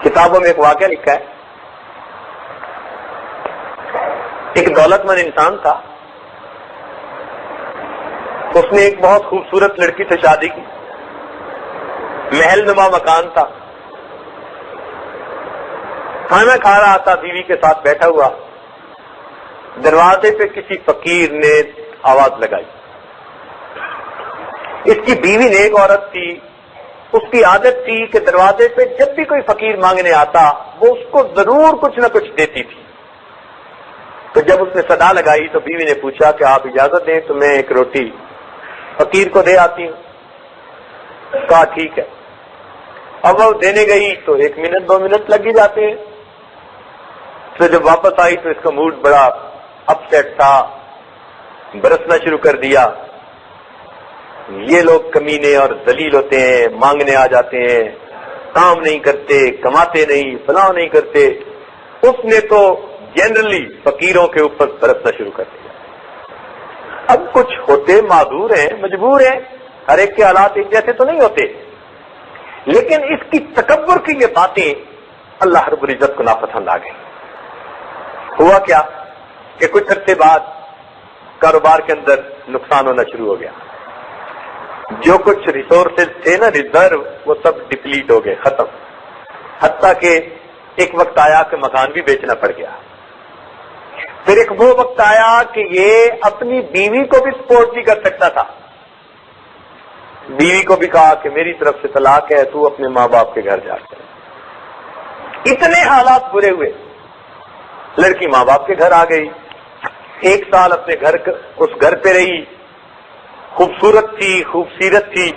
کتابوں میں ایک واقعہ لکھا ہے، ایک دولت مند انسان تھا، اس نے ایک بہت خوبصورت لڑکی سے شادی کی، محل نما مکان تھا، کھانا کھا رہا تھا، بیوی کے ساتھ بیٹھا ہوا، دروازے پہ کسی فقیر نے آواز لگائی۔ اس کی بیوی نیک عورت تھی، اس کی عادت تھی کہ دروازے پہ جب بھی کوئی فقیر مانگنے آتا وہ اس کو ضرور کچھ نہ کچھ دیتی تھی۔ تو جب اس نے صدا لگائی تو بیوی نے پوچھا کہ آپ اجازت دیں تو میں ایک روٹی فقیر کو دے آتی ہوں۔ کہا ٹھیک ہے۔ اب وہ دینے گئی تو 1 منٹ 2 منٹ لگ ہی جاتے ہیں۔ تو جب واپس آئی تو اس کا موڈ بڑا اپ سیٹ تھا، برسنا شروع کر دیا، یہ لوگ کمینے اور ذلیل ہوتے ہیں، مانگنے آ جاتے ہیں، کام نہیں کرتے، کماتے نہیں، فلاں نہیں کرتے۔ اس نے تو جنرلی فقیروں کے اوپر برسنا شروع کر دیا۔ اب کچھ ہوتے معذور ہیں، مجبور ہیں، ہر ایک کے حالات ایک جیسے تو نہیں ہوتے، لیکن اس کی تکبر کی یہ باتیں اللہ رب العزت کو ناپسند آ گئی۔ ہوا کیا کہ کچھ عرصے بعد کاروبار کے اندر نقصان ہونا شروع ہو گیا، جو کچھ ریسورسز تھے نا، ریزرو، وہ سب ڈپلیٹ ہو گئے، ختم، حتیٰ کہ ایک وقت آیا کہ مکان بھی بیچنا پڑ گیا۔ پھر ایک وہ وقت آیا کہ یہ اپنی بیوی کو بھی سپورٹ نہیں کر سکتا تھا، بیوی کو بھی کہا کہ میری طرف سے طلاق ہے، تو اپنے ماں باپ کے گھر جا کر۔ اتنے حالات برے ہوئے، لڑکی ماں باپ کے گھر آ گئی، 1 سال اپنے اس گھر پہ رہی، خوبصورت تھی، خوبصیرت تھی۔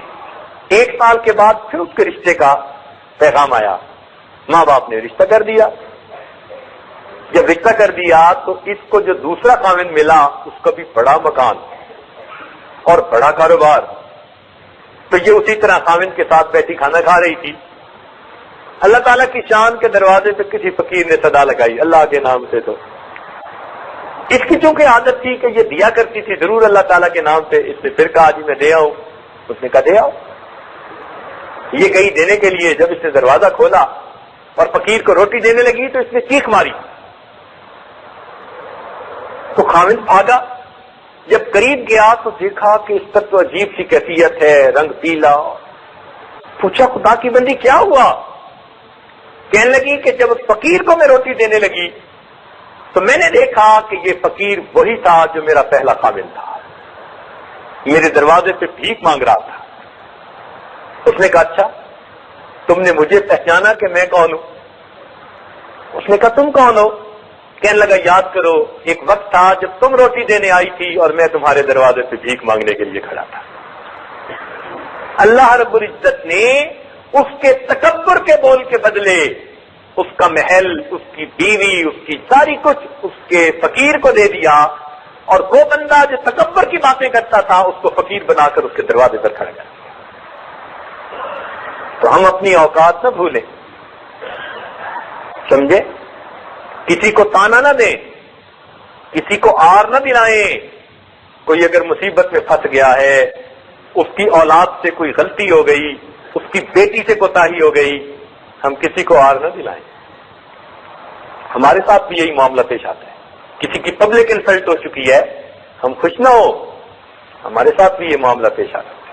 1 سال کے بعد پھر اس کے رشتے کا پیغام آیا، ماں باپ نے رشتہ کر دیا۔ جب رشتہ کر دیا تو اس کو جو دوسرا خاوند ملا اس کا بھی بڑا مکان اور بڑا کاروبار، تو یہ اسی طرح خاوند کے ساتھ بیٹھی کھانا کھا رہی تھی۔ اللہ تعالیٰ کی شان کے دروازے پہ کسی فقیر نے صدا لگائی اللہ کے نام سے، تو اس کی چونکہ عادت تھی کہ یہ دیا کرتی تھی ضرور اللہ تعالیٰ کے نام سے، اس نے پھر کہا جی میں دے آؤں، اس نے کہا دے آؤ۔ یہ گئی دینے کے لیے، جب اس نے دروازہ کھولا اور فقیر کو روٹی دینے لگی تو اس نے چیخ ماری، تو خاوند بھاگا، جب قریب گیا تو دیکھا کہ اس پر تو عجیب سی کیفیت ہے، رنگ پیلا۔ پوچھا خدا کی بندی کیا ہوا؟ کہنے لگی کہ جب اس فقیر کو میں روٹی دینے لگی تو میں نے دیکھا کہ یہ فقیر وہی تھا جو میرا پہلا خاوند تھا، میرے دروازے پہ بھیک مانگ رہا تھا۔ اس نے کہا اچھا تم نے مجھے پہچانا کہ میں کون ہوں؟ اس نے کہا تم کون ہو؟ کہنے لگا یاد کرو ایک وقت تھا جب تم روٹی دینے آئی تھی اور میں تمہارے دروازے پہ بھیک مانگنے کے لیے کھڑا تھا۔ اللہ رب العزت نے اس کے تکبر کے بول کے بدلے اس کا محل، اس کی بیوی، اس کی ساری کچھ اس کے فقیر کو دے دیا، اور وہ بندہ جو تکبر کی باتیں کرتا تھا اس کو فقیر بنا کر اس کے دروازے پر کھڑا کر دیا۔ تو ہم اپنی اوقات نہ بھولیں، سمجھے؟ کسی کو تانا نہ دیں، کسی کو آر نہ دلائیں۔ کوئی اگر مصیبت میں پھنس گیا ہے، اس کی اولاد سے کوئی غلطی ہو گئی، اس کی بیٹی سے کوتاہی ہو گئی، ہم کسی کو آر نہ دلائیں۔ ہمارے ساتھ بھی یہی معاملہ پیش آتا ہے، کسی کی پبلک انسلٹ ہو چکی ہے، ہم خوش نہ ہو، ہمارے ساتھ بھی یہ معاملہ پیش آتا ہے۔